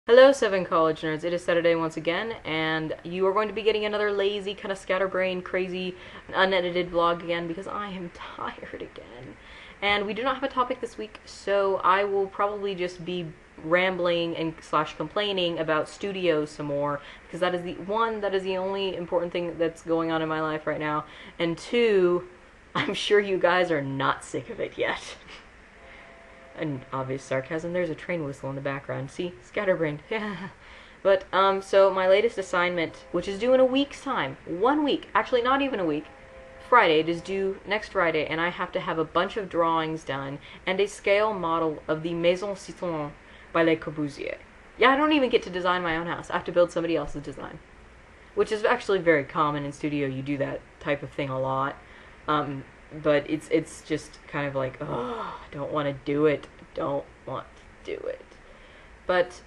Hello, seven college nerds. It is Saturday once again, and you are going to be getting another lazy, kind of scatterbrained, crazy, unedited vlog again because I am tired again. And we do not have a topic this week, so I will probably just be rambling and slash complaining about studios some more because that is the only important thing that's going on in my life right now. And two, I'm sure you guys are not sick of it yet. And obvious sarcasm. There's a train whistle in the background. See? Scatterbrained. Yeah. But, so my latest assignment, which is due in a week's time. 1 week. Actually, not even a week. Friday. It is due next Friday, and I have to have a bunch of drawings done and a scale model of the Maison Citron by Le Corbusier. Yeah, I don't even get to design my own house. I have to build somebody else's design. Which is actually very common in studio. You do that type of thing a lot. But it's just kind of like, oh, I don't want to do it. Don't want to do it. But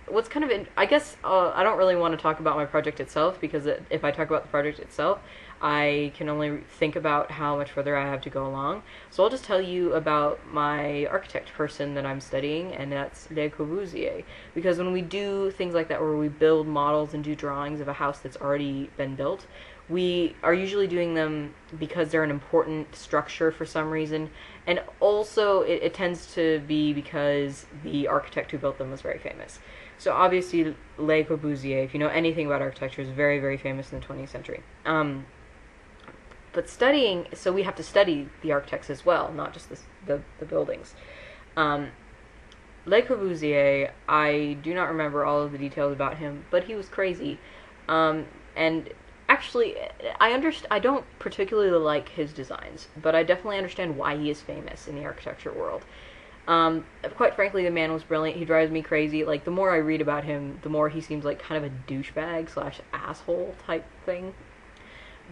what's kind of, I guess I don't really want to talk about my project itself because if I talk about the project itself, I can only think about how much further I have to go along. So I'll just tell you about my architect person that I'm studying, and that's Le Corbusier. Because when we do things like that, where we build models and do drawings of a house that's already been built, we are usually doing them because they're an important structure for some reason, and also it tends to be because the architect who built them was very famous. So obviously Le Corbusier, if you know anything about architecture, is very, very famous in the 20th century. But studying, so we have to study the architects as well, not just the buildings. Le Corbusier, I do not remember all of the details about him, but he was crazy. And actually, I don't particularly like his designs, but I definitely understand why he is famous in the architecture world. Quite frankly, the man was brilliant. He drives me crazy. Like, the more I read about him, the more he seems like kind of a douchebag slash asshole type thing.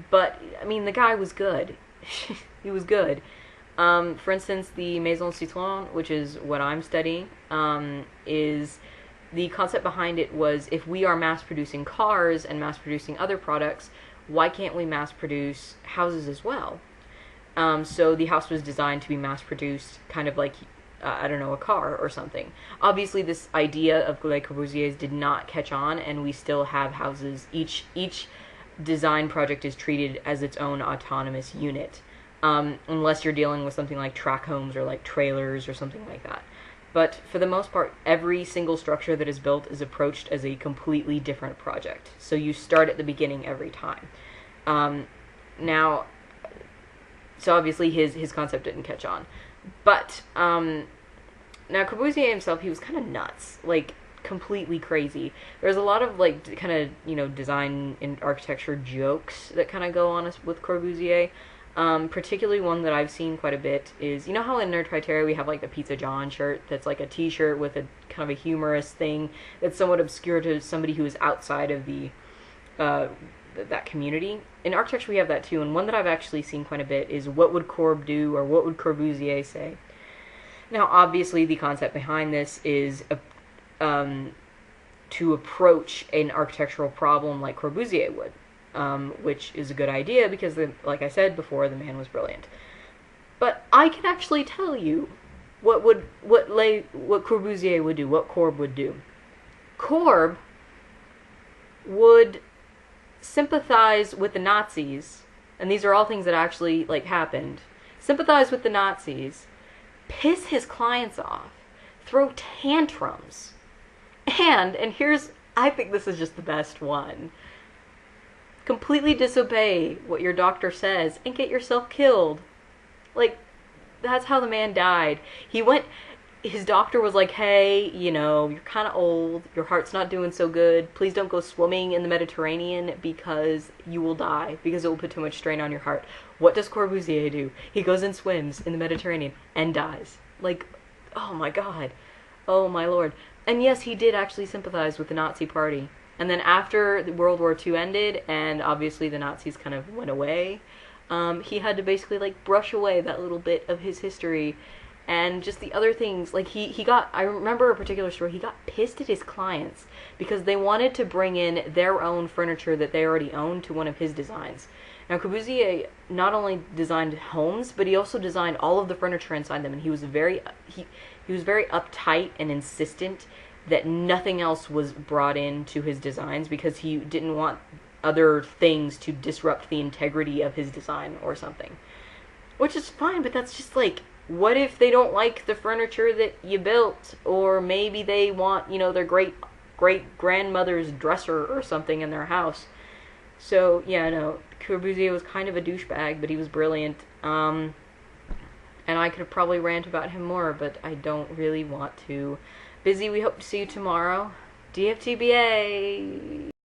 But, I mean, the guy was good. He was good. For instance, the Maison Citron, which is what I'm studying, is... The concept behind it was, if we are mass-producing cars and mass-producing other products, why can't we mass-produce houses as well? So the house was designed to be mass-produced, kind of like, I don't know, a car or something. Obviously, this idea of Le Corbusier's did not catch on, and we still have houses. Each design project is treated as its own autonomous unit, unless you're dealing with something like track homes or like trailers or something like that. But for the most part, every single structure that is built is approached as a completely different project. So you start at the beginning every time. So obviously his concept didn't catch on. But now Corbusier himself, he was kind of nuts, like completely crazy. There's a lot of like kind of, you know, design and architecture jokes that kind of go on with Corbusier. Particularly one that I've seen quite a bit is, you know how in Nerd Criteria we have like the Pizza John shirt that's like a t-shirt with a kind of a humorous thing that's somewhat obscure to somebody who is outside of the that community? In architecture we have that too, and one that I've actually seen quite a bit is, what would Corb do, or what would Corbusier say? Now obviously the concept behind this is to approach an architectural problem like Corbusier would. Which is a good idea because, like I said before, the man was brilliant. But I can actually tell you what Corbusier would do, what Corb would do. Corb would sympathize with the Nazis, and these are all things that actually like happened. Sympathize with the Nazis, piss his clients off, throw tantrums, and here's, I think this is just the best one, completely disobey what your doctor says and get yourself killed. Like, that's how the man died. His doctor was like, hey, you know, you're kind of old, your heart's not doing so good, please don't go swimming in the Mediterranean because you will die, because it will put too much strain on your heart. What does Corbusier do? He goes and swims in the Mediterranean and dies. Like, oh my god. Oh my lord. And yes, he did actually sympathize with the Nazi party. And then after World War II ended, and obviously the Nazis kind of went away, he had to basically like brush away that little bit of his history, and just the other things. Like I remember a particular story, he got pissed at his clients because they wanted to bring in their own furniture that they already owned to one of his designs. Now Corbusier not only designed homes, but he also designed all of the furniture inside them, and he was very uptight and insistent that nothing else was brought into his designs because he didn't want other things to disrupt the integrity of his design or something. Which is fine, but that's just like, what if they don't like the furniture that you built? Or maybe they want, their great-grandmother's dresser or something in their house. So, yeah, no, Corbusier was kind of a douchebag, but he was brilliant. And I could probably rant about him more, but I don't really want to. Busy, we hope to see you tomorrow. DFTBA!